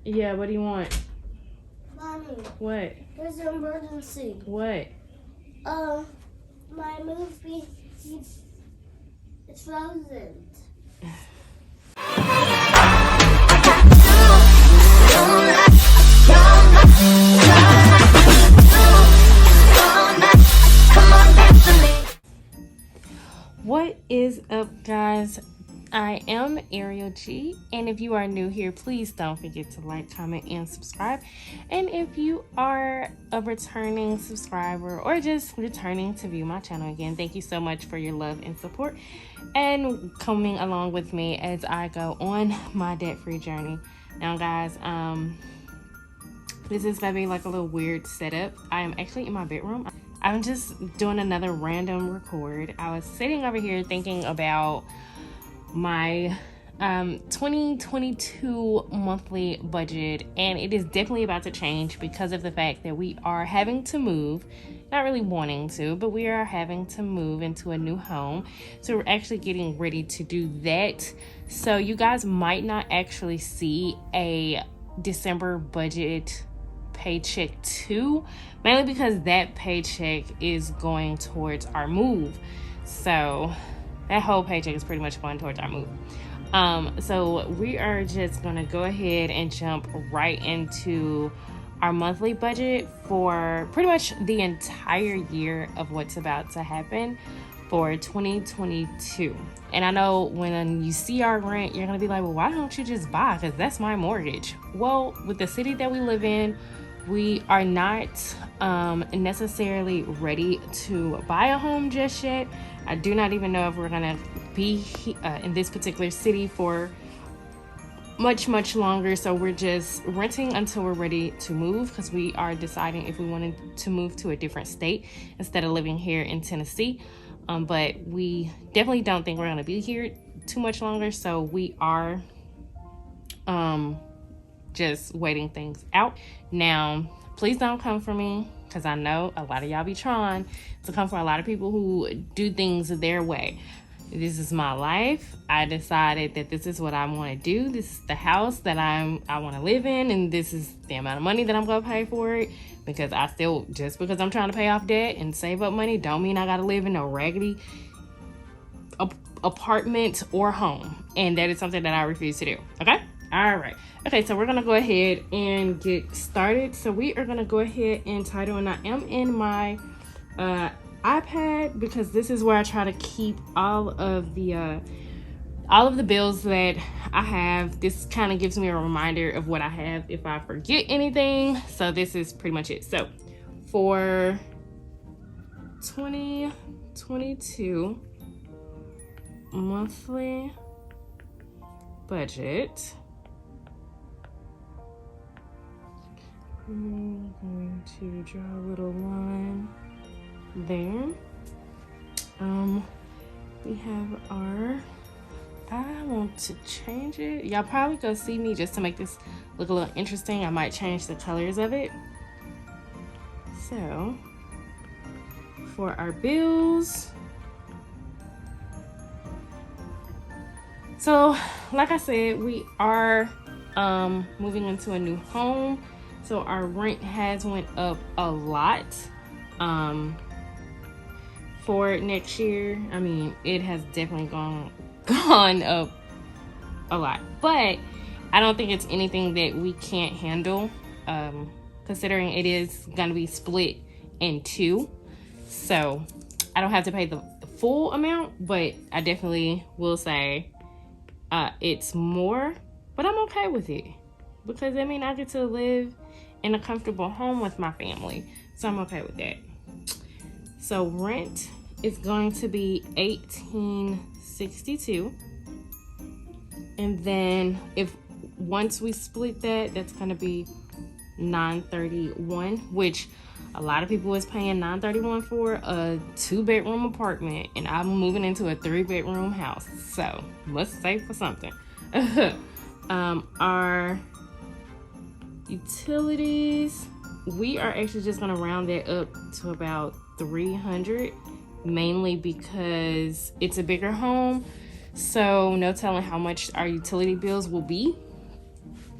Yeah, what do you want? Mommy, What? there's an emergency. What? My movie, it's frozen. What is up, guys? I am Ariel G, and if you are new here, please don't forget to like, comment, and subscribe. And if you are a returning subscriber or just returning to view my channel again, thank you so much for your love and support and coming along with me as I go on my debt-free journey. Now, guys, this is gonna be like a little weird setup. I am actually in my bedroom. I'm just doing another random record. I was sitting over here thinking about my 2022 monthly budget, and it is definitely about to change because of the fact that we are having to move. Not really wanting to, but we are having to move into a new home. So we're actually getting ready to do that. So you guys might not actually see a December budget paycheck too, mainly because that paycheck is going towards our move. So that whole paycheck is pretty much going towards our move. So we are just gonna go ahead and jump right into our monthly budget for pretty much the entire year of what's about to happen for 2022. And I know when you see our rent, you're gonna be like, well, why don't you just buy? Because that's my mortgage. Well, with the city that we live in, we are not necessarily ready to buy a home just yet. I do not even know if we're gonna be in this particular city for much longer. So we're just renting until we're ready to move, because we are deciding if we wanted to move to a different state instead of living here in Tennessee. But we definitely don't think we're gonna be here too much longer. So we are just waiting things out. Now, please don't come for me, because I know a lot of y'all be trying to come for a lot of people who do things their way. This is my life. I decided that this is what I want to do. This is the house that I want to live in, and this is the amount of money that I'm going to pay for it. Because just because I'm trying to pay off debt and save up money, don't mean I got to live in a raggedy apartment or home. And that is something that I refuse to do. Okay? All right. Okay, so we're going to go ahead and get started. So we are going to go ahead and title, and I am in my iPad, because this is where I try to keep all of the bills that I have. This kind of gives me a reminder of what I have if I forget anything. So this is pretty much it. So for 2022 monthly budget, I'm going to draw a little line there. We have our, I want to change it. Y'all probably go see me just to make this look a little interesting. I might change the colors of it. So for our bills, so like I said, we are moving into a new home. So our rent has went up a lot for next year. I mean, it has definitely gone up a lot, but I don't think it's anything that we can't handle, considering it is going to be split in two. So I don't have to pay the full amount, but I definitely will say it's more, but I'm okay with it, because I mean, I get to live in a comfortable home with my family, so I'm okay with that. So rent is going to be $1,862, and then once we split that, that's going to be $931, which a lot of people is paying $931 for a 2-bedroom apartment, and I'm moving into a 3-bedroom house, so must save for something. Our utilities, we are actually just going to round that up to about $300, mainly because it's a bigger home, so no telling how much our utility bills will be.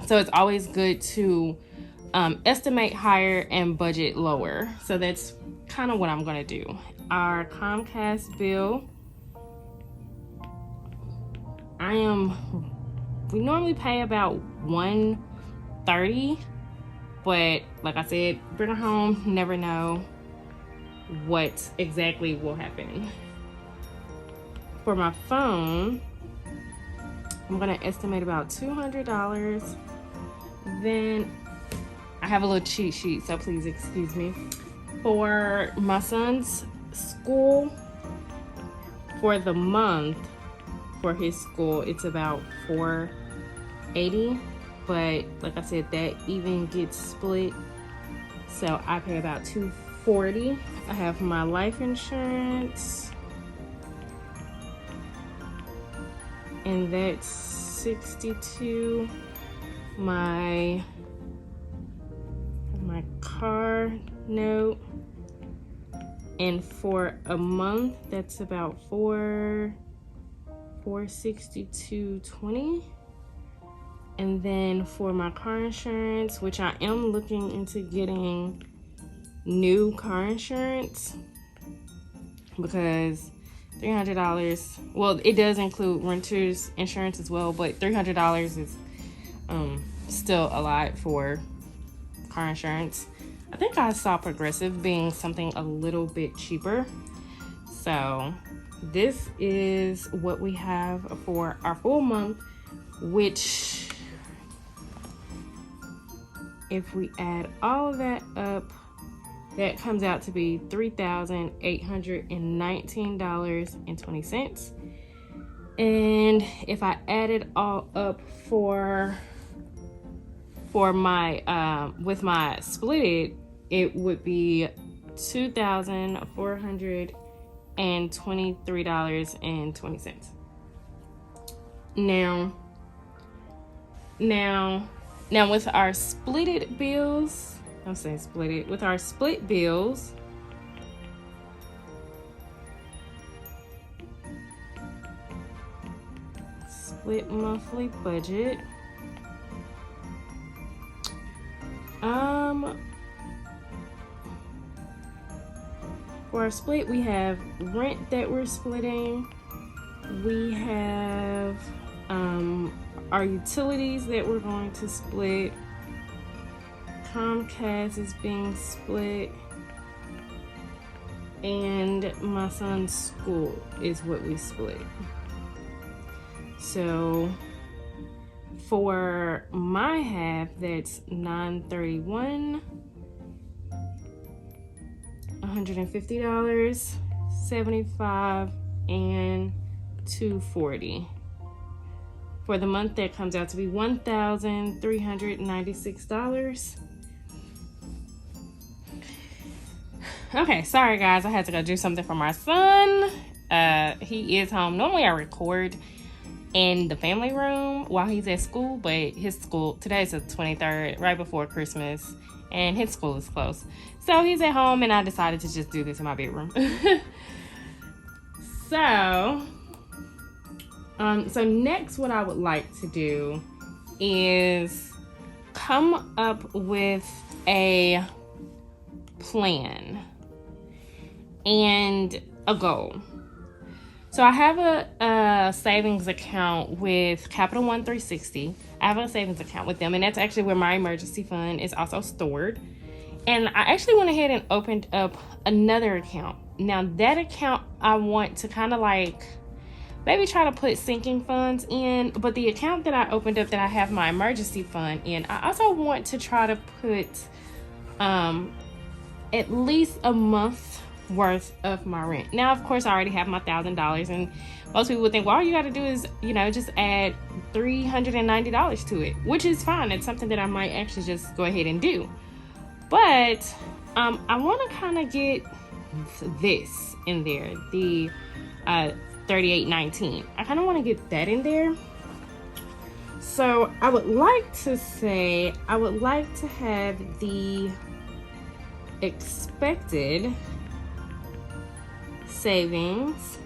So it's always good to estimate higher and budget lower. So that's kind of what I'm going to do. Our Comcast bill, we normally pay about $130, but like I said, bring her home, never know what exactly will happen. For my phone, I'm gonna estimate about $200. Then I have a little cheat sheet, so please excuse me. For my son's school, for the month, for his school, it's about $480, but like I said, that even gets split, so I pay about $240. I have my life insurance, and that's $62. My car note, and for a month that's about $462.20. And then for my car insurance, which I am looking into getting new car insurance, because $300, well, it does include renter's insurance as well, but $300 is still a lot for car insurance. I think I saw Progressive being something a little bit cheaper. So this is what we have for our full month, which, if we add all of that up, that comes out to be $3,819.20. And if I add it all up for my with my split, it would be $2,423.20. Now with our splitted bills, with our split bills, split monthly budget, for our split, we have rent that we're splitting, we have our utilities that we're going to split, Comcast is being split, and my son's school is what we split. So for my half, that's $931, $150, $75, and $240. For the month, that comes out to be $1,396. Okay, sorry guys, I had to go do something for my son. He is home. Normally I record in the family room while he's at school, but his school, today's the 23rd, right before Christmas, and his school is closed. So he's at home, and I decided to just do this in my bedroom. So next, what I would like to do is come up with a plan and a goal. So I have a savings account with Capital One 360. I have a savings account with them, and that's actually where my emergency fund is also stored. And I actually went ahead and opened up another account. Now that account, I want to kind of like maybe try to put sinking funds in, but the account that I opened up that I have my emergency fund in, I also want to try to put at least a month worth of my rent. Now, of course, I already have my $1,000, and most people would think, well, all you got to do is, just add $390 to it, which is fine. It's something that I might actually just go ahead and do. But I want to kind of get this in there, the $38.19. I kind of want to get that in there. So I would like to have the expected savings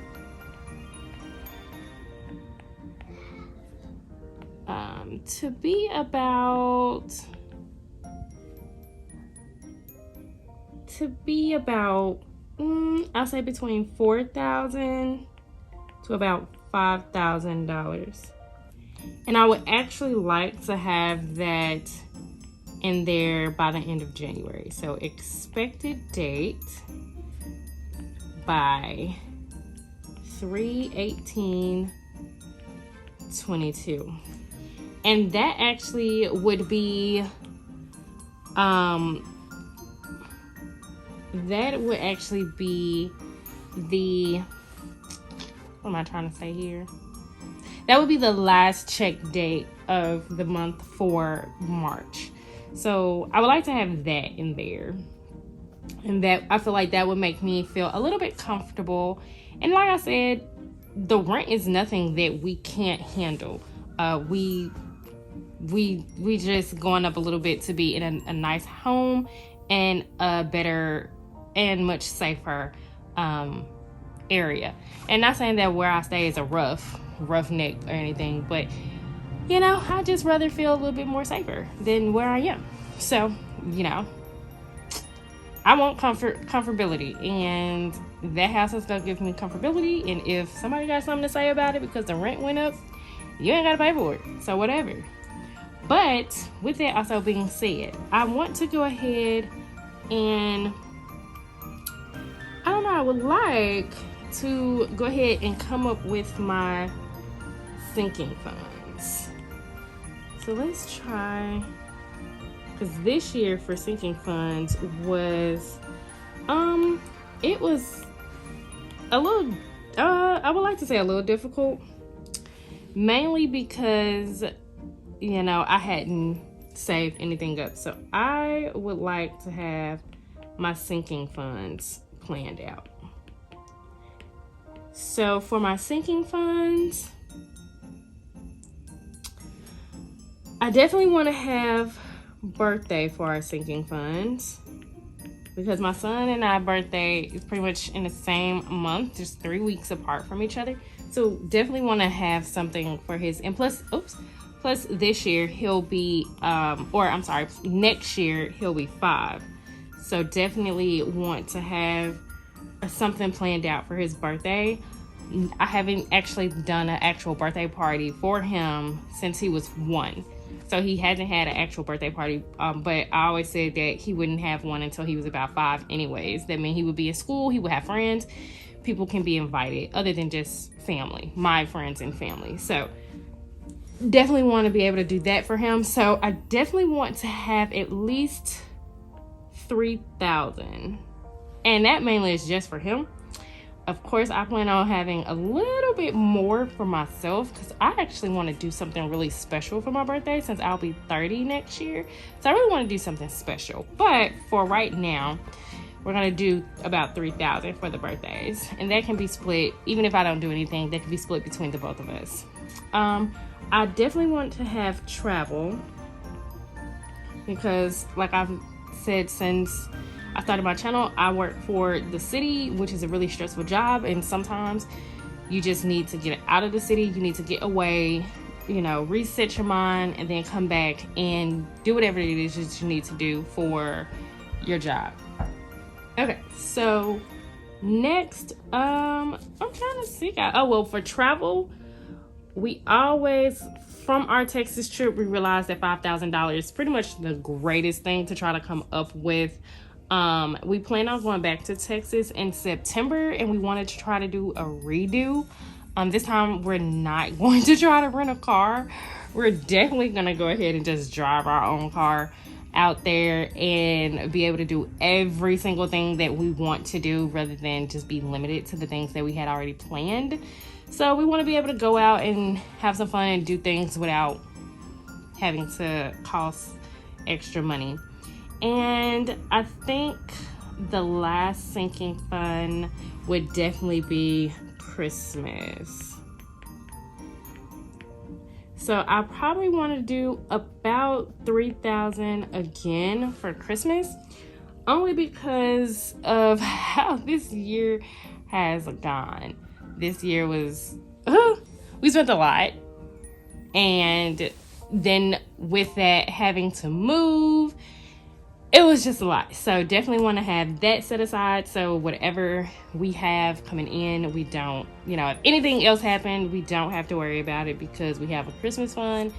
to be about I'll say between $4,000 to about $5,000. And I would actually like to have that in there by the end of January. So expected date by 3/18/22. And that actually would be the, what am I trying to say here? That would be the last check date of the month for March. So I would like to have that in there. And that, I feel like that would make me feel a little bit comfortable. And like I said, the rent is nothing that we can't handle. We just going up a little bit to be in a nice home and a better and much safer area. And not saying that where I stay is a roughneck or anything, but you know, I just rather feel a little bit more safer than where I am. So, you know, I want comfortability, and that house is gonna give me comfortability. And if somebody got something to say about it because the rent went up, you ain't gotta pay for it. So whatever. But with that also being said, I want to go ahead and I would like to go ahead and come up with my sinking funds. So let's try, because this year for sinking funds was it was a little I would like to say a little difficult, mainly because you know I hadn't saved anything up. So I would like to have my sinking funds planned out. So for my sinking funds, I definitely want to have birthday for our sinking funds, because my son and I birthday is pretty much in the same month, just 3 weeks apart from each other. So definitely want to have something for his, and plus this year he'll be next year he'll be 5. So definitely want to have something planned out for his birthday. I haven't actually done an actual birthday party for him since he was 1. So he hasn't had an actual birthday party, but I always said that he wouldn't have one until he was about 5 anyways. That means he would be in school, he would have friends, people can be invited other than just family, my friends and family. So definitely want to be able to do that for him. So I definitely want to have at least $3,000, and that mainly is just for him. Of course, I plan on having a little bit more for myself, because I actually want to do something really special for my birthday since I'll be 30 next year. So I really want to do something special. But for right now, we're going to do about $3,000 for the birthdays. And that can be split, even if I don't do anything, that can be split between the both of us. I definitely want to have travel, because like I've said since I started my channel, I work for the city, which is a really stressful job, and sometimes you just need to get out of the city. You need to get away, you know, reset your mind, and then come back and do whatever it is that you need to do for your job. Okay, so next, I'm trying to see. For travel, we always, from our Texas trip, we realized that $5,000 is pretty much the greatest thing to try to come up with. We plan on going back to Texas in September, and we wanted to try to do a redo. This time we're not going to try to rent a car. We're definitely going to go ahead and just drive our own car out there and be able to do every single thing that we want to do, rather than just be limited to the things that we had already planned. So we want to be able to go out and have some fun and do things without having to cost extra money. And I think the last sinking fund would definitely be Christmas. So I probably want to do about $3,000 again for Christmas, only because of how this year has gone. This year was, we spent a lot. And then with that, having to move, it was just a lot. So definitely want to have that set aside. So whatever we have coming in, we don't, if anything else happened, we don't have to worry about it because we have a Christmas fund,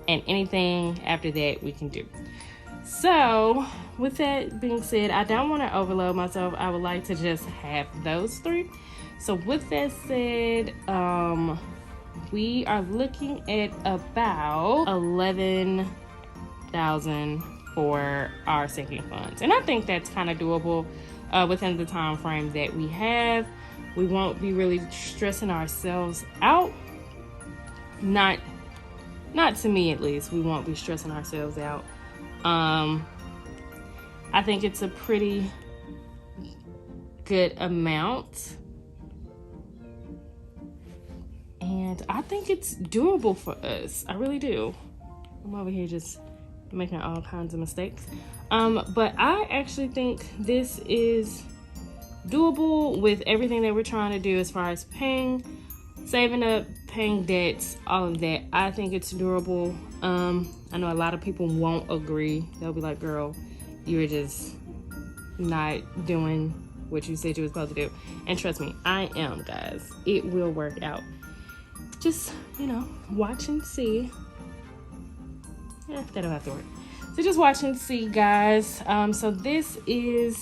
and anything after that we can do. So with that being said, I don't want to overload myself. I would like to just have those 3. So with that said, we are looking at about $11,000 for our sinking funds, and I think that's kind of doable within the time frame that we have. We won't be really stressing ourselves out. Not to me, at least. We won't be stressing ourselves out. I think it's a pretty good amount, and I think it's doable for us. I really do. I'm over here just making all kinds of mistakes, but I actually think this is doable with everything that we're trying to do as far as saving up, paying debts, all of that. I think it's doable. I know a lot of people won't agree. They'll be like, girl, you were just not doing what you said you were supposed to do. And trust me, I am, guys. It will work out. Just, watch and see. That don't have to work. So just watch and see, guys. So this is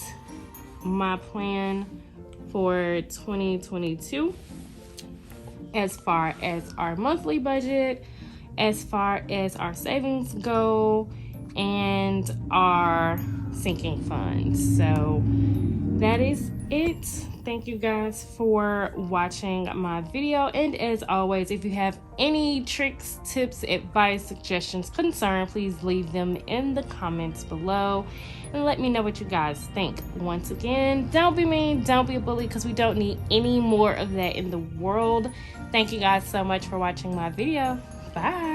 my plan for 2022 as far as our monthly budget, as far as our savings go, and our sinking funds. So that is it. Thank you guys for watching my video, and as always, if you have any tricks, tips, advice, suggestions, concerns, please leave them in the comments below and let me know what you guys think. Once again, don't be mean, don't be a bully, because we don't need any more of that in the world. Thank you guys so much for watching my video. Bye.